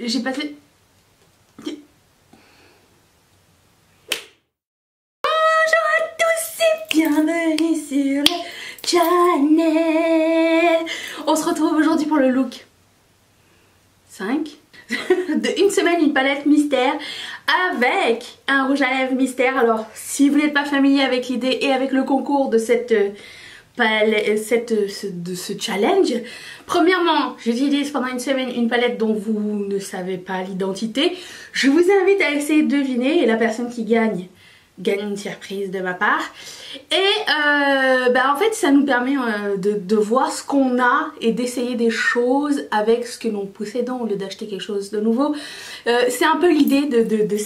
J'ai passé... Bonjour à tous et bienvenue sur le channel. On se retrouve aujourd'hui pour le look 5 de une semaine, une palette mystère avec un rouge à lèvres mystère. Alors si vous n'êtes pas familier avec l'idée et avec le concours de cette de ce challenge, premièrement j'utilise pendant une semaine une palette dont vous ne savez pas l'identité. Je vous invite à essayer de deviner et la personne qui gagne une surprise de ma part. Et en fait ça nous permet de voir ce qu'on a et d'essayer des choses avec ce que nous possédons au lieu d'acheter quelque chose de nouveau. C'est un peu l'idée de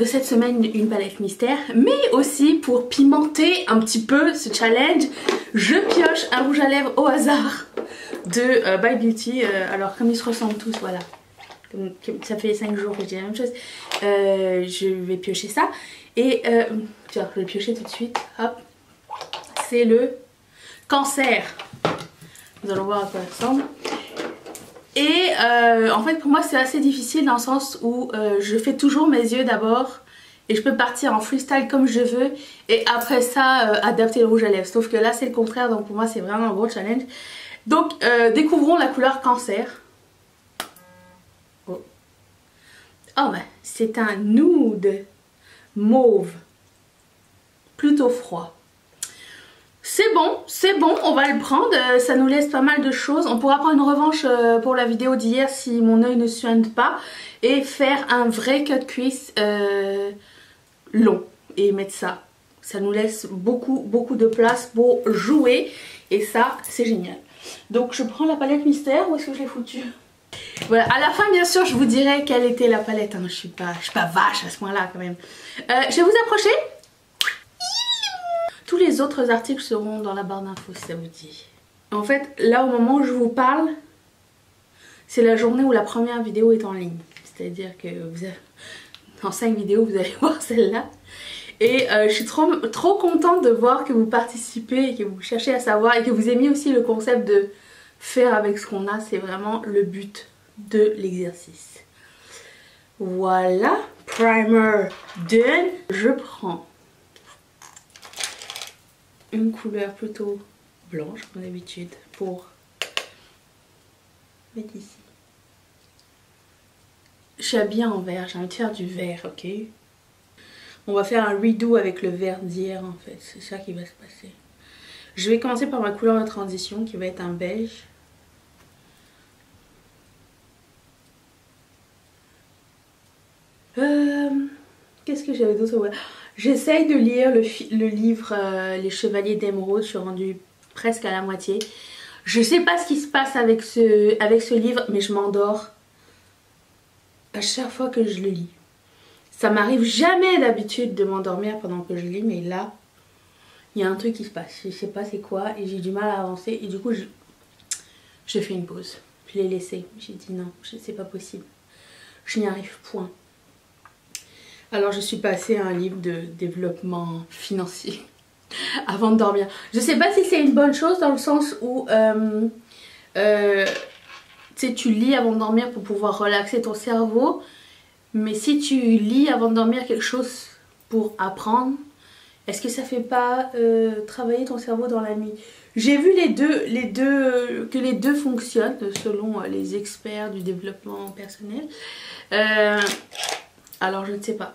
cette semaine, une palette mystère, mais aussi pour pimenter un petit peu ce challenge, je pioche un rouge à lèvres au hasard de By Beauty. Alors comme ils se ressemblent tous, voilà, comme ça fait 5 jours que je dis la même chose, je vais piocher ça et tiens, je vais le piocher tout de suite, hop, c'est le Cancer. Nous allons voir à quoi ça ressemble. Et en fait pour moi c'est assez difficile dans le sens où je fais toujours mes yeux d'abord et je peux partir en freestyle comme je veux et après ça adapter le rouge à lèvres. Sauf que là c'est le contraire, donc pour moi c'est vraiment un gros challenge. Donc découvrons la couleur Cancer. Oh, oh bah, c'est un nude mauve, plutôt froid. C'est bon, on va le prendre, ça nous laisse pas mal de choses. On pourra prendre une revanche pour la vidéo d'hier si mon œil ne suinte pas et faire un vrai cut crease long et mettre ça. Ça nous laisse beaucoup de place pour jouer et ça c'est génial. Donc je prends la palette mystère, où est-ce que je l'ai foutue? Voilà, à la fin bien sûr je vous dirai quelle était la palette, hein. Je suis pas vache à ce point là quand même. Je vais vous approcher. Tous les autres articles seront dans la barre d'infos si ça vous dit. En fait, là au moment où je vous parle, c'est la journée où la première vidéo est en ligne. C'est-à-dire que en 5 vidéos, vous allez voir celle-là. Et je suis trop contente de voir que vous participez et que vous cherchez à savoir et que vous aimez aussi le concept de faire avec ce qu'on a. C'est vraiment le but de l'exercice. Voilà, primer done. Je prends une couleur plutôt blanche comme d'habitude pour mettre ici. Je suis habillée en vert, j'ai envie de faire du vert, ok? On va faire un redo avec le vert d'hier en fait, c'est ça qui va se passer. Je vais commencer par ma couleur de transition qui va être un beige. Qu'est-ce que j'avais d'autre? Ouais. J'essaye de lire le livre Les Chevaliers d'Émeraude, je suis rendue presque à la moitié. Je sais pas ce qui se passe avec ce livre, mais je m'endors à chaque fois que je le lis. Ça m'arrive jamais d'habitude de m'endormir pendant que je lis, mais là, il y a un truc qui se passe. Je sais pas c'est quoi et j'ai du mal à avancer et du coup, je fais une pause. Je l'ai laissé. J'ai dit non, c'est pas possible. Je n'y arrive point. Alors je suis passée à un livre de développement financier avant de dormir. Je sais pas si c'est une bonne chose dans le sens où tu sais, tu lis avant de dormir pour pouvoir relaxer ton cerveau. Mais si tu lis avant de dormir quelque chose pour apprendre, est-ce que ça fait pas travailler ton cerveau dans la nuit? J'ai vu que les deux fonctionnent selon les experts du développement personnel. Alors je ne sais pas.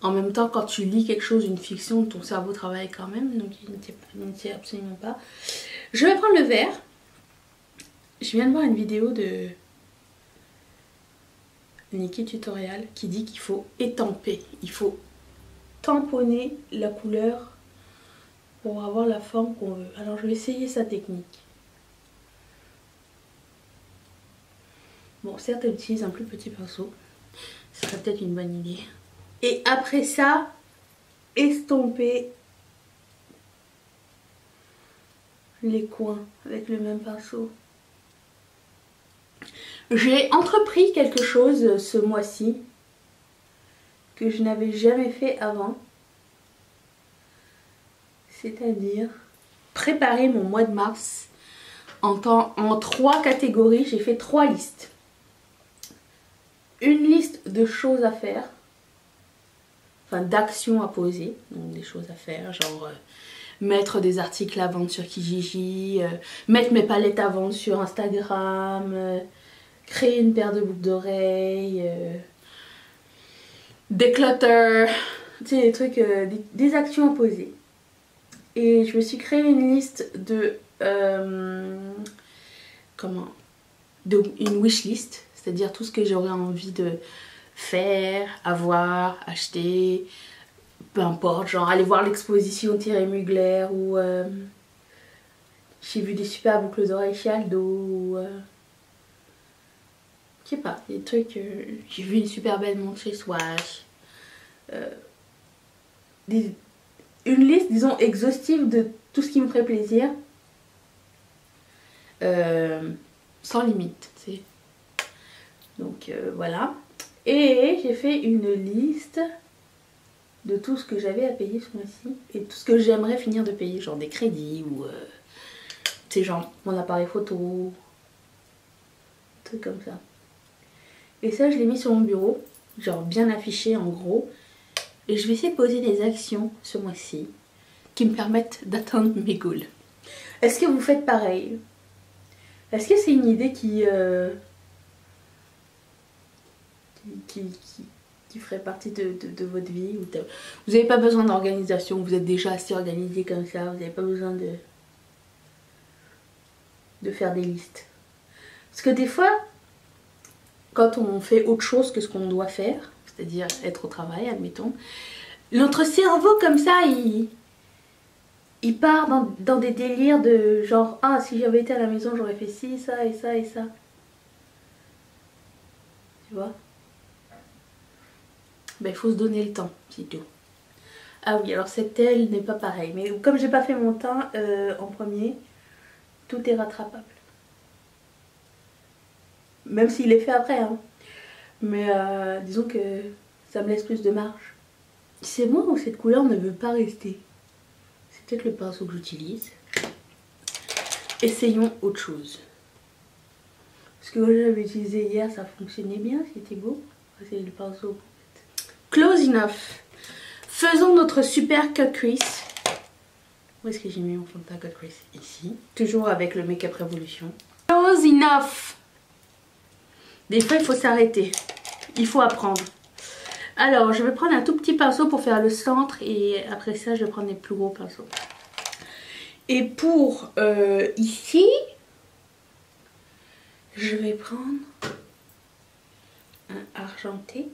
En même temps, quand tu lis quelque chose, une fiction, ton cerveau travaille quand même. Donc je ne sais absolument pas. Je vais prendre le vert. Je viens de voir une vidéo de Nikki Tutorial qui dit qu'il faut étamper. Il faut tamponner la couleur pour avoir la forme qu'on veut. Alors je vais essayer sa technique. Bon, certes elle utilise un plus petit pinceau. Ce serait peut-être une bonne idée. Et après ça, estomper les coins avec le même pinceau. J'ai entrepris quelque chose ce mois-ci que je n'avais jamais fait avant. C'est-à-dire préparer mon mois de mars en 3 catégories. J'ai fait 3 listes. Une liste de choses à faire, enfin d'actions à poser, donc des choses à faire, genre mettre des articles à vendre sur Kijiji, mettre mes palettes à vendre sur Instagram, créer une paire de boucles d'oreilles, declutter, tu sais, des trucs, des actions à poser. Et je me suis créé une liste de une wishlist, c'est-à-dire tout ce que j'aurais envie de faire, avoir, acheter, peu importe, genre aller voir l'exposition Thierry Mugler ou j'ai vu des super boucles d'oreilles chez Aldo ou je sais pas, des trucs, j'ai vu une super belle montre chez Swatch, une liste disons exhaustive de tout ce qui me ferait plaisir, sans limite, tu sais. Donc voilà. Et j'ai fait une liste de tout ce que j'avais à payer ce mois-ci et tout ce que j'aimerais finir de payer, genre des crédits ou tu sais, genre mon appareil photo, un truc comme ça. Et ça je l'ai mis sur mon bureau, genre bien affiché en gros. Et je vais essayer de poser des actions ce mois-ci qui me permettent d'atteindre mes goals. Est-ce que vous faites pareil? Est-ce que c'est une idée qui ferait partie de votre vie? Vous n'avez pas besoin d'organisation, vous êtes déjà assez organisé comme ça, vous n'avez pas besoin de faire des listes. Parce que des fois, quand on fait autre chose que ce qu'on doit faire, c'est-à-dire être au travail, admettons, notre cerveau comme ça, il part dans des délires de genre, ah si j'avais été à la maison j'aurais fait ci, ça et ça et ça. Tu vois? Ben, il faut se donner le temps, c'est tout. Ah oui, alors cette aile n'est pas pareil. Mais comme j'ai pas fait mon teint en premier, tout est rattrapable. Même s'il est fait après. Hein. Mais disons que ça me laisse plus de marge. C'est moi ou cette couleur ne veut pas rester? C'est peut-être le pinceau que j'utilise. Essayons autre chose. Parce que j'avais utilisé hier, ça fonctionnait bien, c'était beau. C'est le pinceau. Close enough. Faisons notre super cut crease. Où est-ce que j'ai mis mon fond de teint cut crease? Ici. Toujours avec le Make Up Revolution. Close enough. Des fois, il faut s'arrêter. Il faut apprendre. Alors, je vais prendre un tout petit pinceau pour faire le centre. Et après ça, je vais prendre les plus gros pinceaux. Et pour ici, je vais prendre un argenté.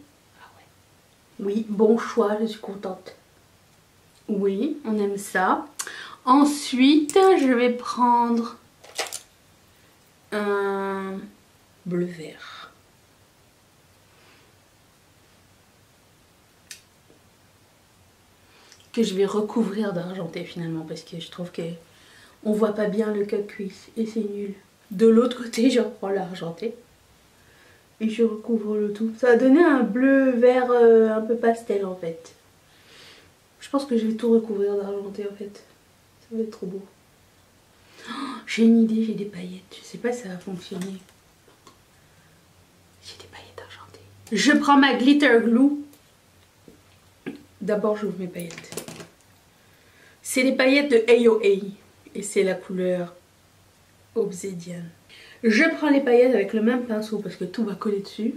Oui, bon choix, je suis contente. Oui, on aime ça. Ensuite, je vais prendre un bleu vert. Que je vais recouvrir d'argenté finalement parce que je trouve que on voit pas bien le cut crease et c'est nul. De l'autre côté, je reprends l'argenté. Et je recouvre le tout. Ça va donner un bleu vert un peu pastel en fait. Je pense que je vais tout recouvrir d'argenté en fait. Ça va être trop beau. Oh, j'ai une idée, j'ai des paillettes. Je sais pas si ça va fonctionner. J'ai des paillettes argentées. Je prends ma glitter glue. D'abord j'ouvre mes paillettes. C'est les paillettes de AOA. Et c'est la couleur Obsidian. Je prends les paillettes avec le même pinceau parce que tout va coller dessus.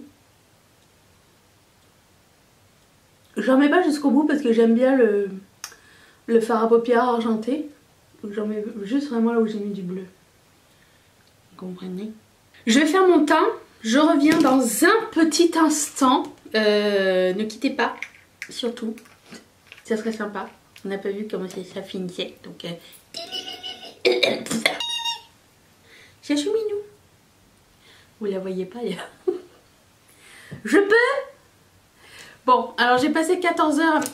J'en mets pas jusqu'au bout parce que j'aime bien le fard à paupières argenté. Donc j'en mets juste vraiment là où j'ai mis du bleu. Vous comprenez? Je vais faire mon teint. Je reviens dans un petit instant. Ne quittez pas. Surtout. Ça serait sympa. On n'a pas vu comment ça finissait. Donc... C'est chouminou. Vous la voyez pas, Je peux. Bon, alors j'ai passé 14 heures.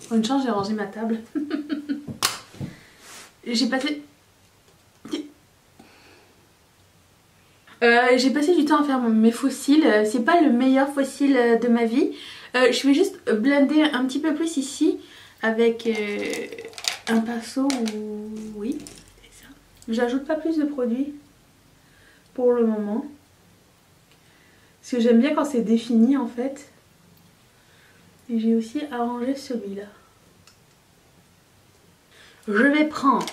Pour une chance, j'ai rangé ma table. J'ai passé du temps à faire mes fossiles. C'est pas le meilleur fossile de ma vie. Je vais juste blender un petit peu plus ici avec un pinceau, oui, c'est ça. J'ajoute pas plus de produits pour le moment. Parce que j'aime bien quand c'est défini en fait. Et j'ai aussi arrangé celui-là. Je vais prendre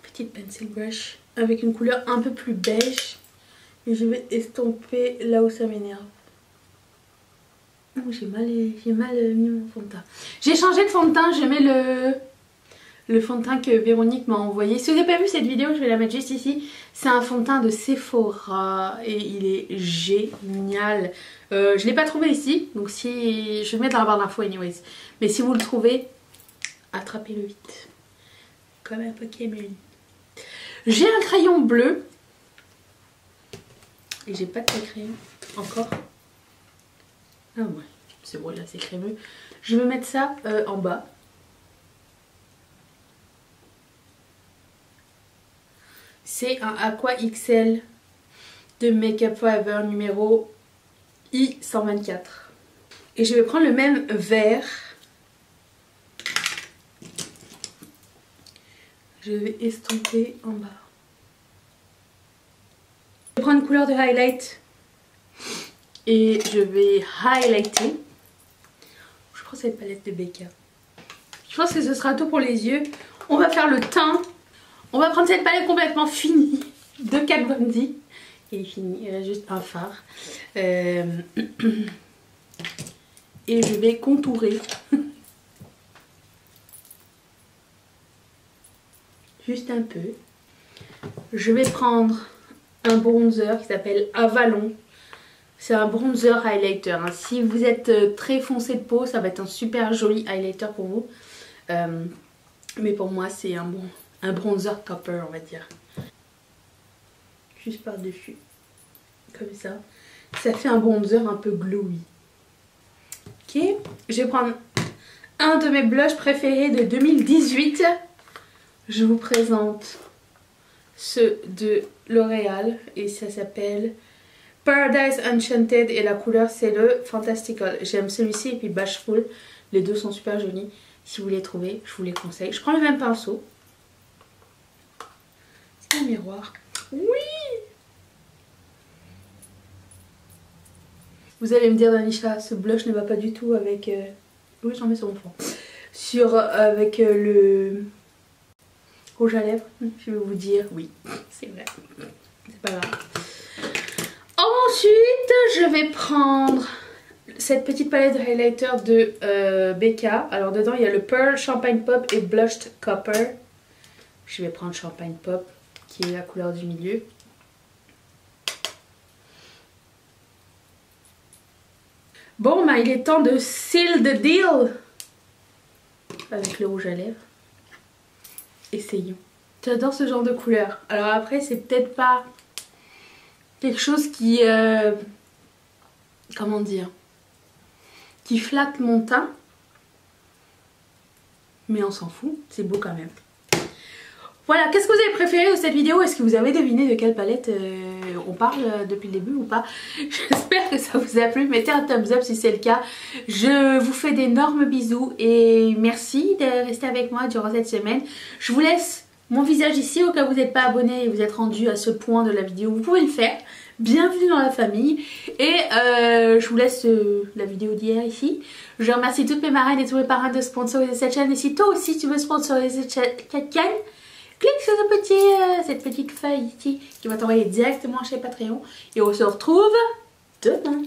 une petite pencil brush avec une couleur un peu plus beige. Et je vais estomper là où ça m'énerve. Oh, j'ai mal mis mon fond de teint. J'ai changé de fond de teint, je mets le fond de teint que Véronique m'a envoyé. Si vous n'avez pas vu cette vidéo, je vais la mettre juste ici. C'est un fond de teint de Sephora et il est génial. Je ne l'ai pas trouvé ici, donc si je vais mettre dans la barre d'infos anyways. Mais si vous le trouvez, attrapez-le vite. Comme un Pokémon. J'ai un crayon bleu. Et j'ai pas de crayon encore. Ah ouais, c'est bon, là c'est crémeux. Je vais mettre ça en bas. C'est un Aqua XL de Make Up For Ever numéro I124. Et je vais prendre le même vert. Je vais estomper en bas. Je vais prendre une couleur de highlight. Et je vais highlighter. Je prends cette palette de Becca. Je pense que ce sera tout pour les yeux. On va faire le teint. On va prendre cette palette complètement finie de Kat Von D. Il est fini, il reste juste un fard. Et je vais contourer. Juste un peu. Je vais prendre un bronzer qui s'appelle Avalon. C'est un bronzer highlighter. Hein. Si vous êtes très foncé de peau, ça va être un super joli highlighter pour vous. Mais pour moi, c'est un bronzer topper, on va dire. Juste par-dessus. Comme ça. Ça fait un bronzer un peu glowy. Ok. Je vais prendre un de mes blushs préférés de 2018. Je vous présente ceux de L'Oréal. Et ça s'appelle Paradise Enchanted et la couleur c'est le Fantastical. J'aime celui-ci et puis Bashful. Les deux sont super jolis. Si vous les trouvez, je vous les conseille. Je prends le même pinceau. C'est un miroir. Oui! Vous allez me dire, Danisha, ce blush ne va pas du tout avec... Oui, j'en mets sur mon front. Avec le rouge à lèvres. Je vais vous dire oui. C'est vrai. C'est pas grave. Ensuite, je vais prendre cette petite palette de highlighter de Becca. Alors dedans, il y a le Pearl, Champagne Pop et Blushed Copper. Je vais prendre Champagne Pop, qui est la couleur du milieu. Bon, bah, il est temps de seal the deal avec le rouge à lèvres. Essayons. J'adore ce genre de couleur. Alors après, c'est peut-être pas quelque chose qui... comment dire, qui flatte mon teint, mais on s'en fout, c'est beau quand même. Voilà, qu'est-ce que vous avez préféré de cette vidéo? Est-ce que vous avez deviné de quelle palette on parle depuis le début ou pas? J'espère que ça vous a plu, mettez un thumbs up si c'est le cas. Je vous fais d'énormes bisous et merci de rester avec moi durant cette semaine. Je vous laisse mon visage ici au cas où vous n'êtes pas abonné et vous êtes rendu à ce point de la vidéo, vous pouvez le faire. Bienvenue dans la famille et je vous laisse la vidéo d'hier ici. Je remercie toutes mes marraines et tous mes parrains de sponsoriser cette chaîne et si toi aussi tu veux sponsoriser cette chaîne, clique sur cette petite feuille ici qui va t'envoyer directement chez Patreon et on se retrouve demain.